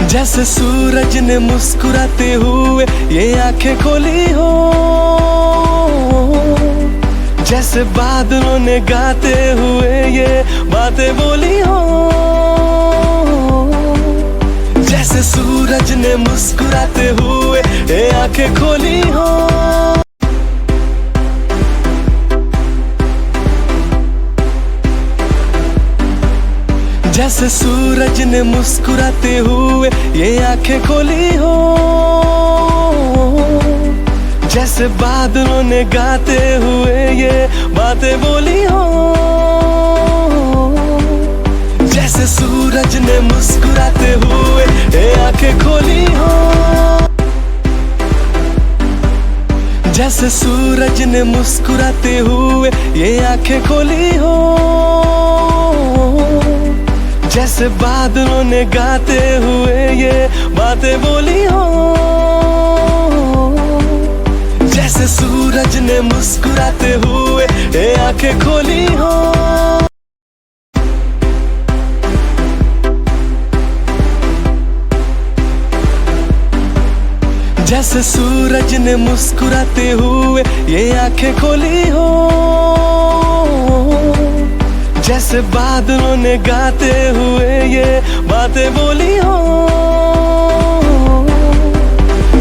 जैसे सूरज ने मुस्कुराते हुए ये आंखें खोली हो, जैसे बादलों ने गाते हुए ये बातें बोली हो। जैसे सूरज ने मुस्कुराते हुए ये आंखें खोली हो। जैसे सूरज ने मुस्कुराते हुए ये आंखें खोली हो, जैसे बादलों ने गाते हुए ये बातें बोली हो। जैसे सूरज ने मुस्कुराते हुए ये आंखें खोली हो। जैसे सूरज ने मुस्कुराते हुए ये आंखें खोली हो, जैसे बादलों ने गाते हुए ये बातें बोली हो। जैसे सूरज ने मुस्कुराते हुए ये आंखें खोली हो। जैसे सूरज ने मुस्कुराते हुए ये आंखें खोली हो, जैसे बादलों ने गाते हुए ये बातें बोली हो।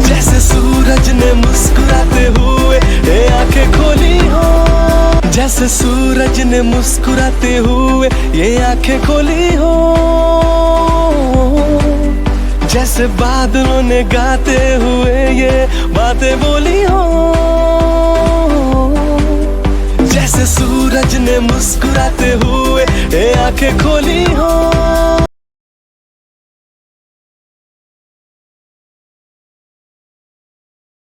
जैसे सूरज ने मुस्कुराते हुए ये आंखें खोली हो। जैसे सूरज ने मुस्कुराते हुए ये आंखें खोली हो, जैसे बादलों ने गाते हुए ये बातें बोली हो। जैसे सूरज ने मुस्कुराते हुए ये आंखें खोली हो।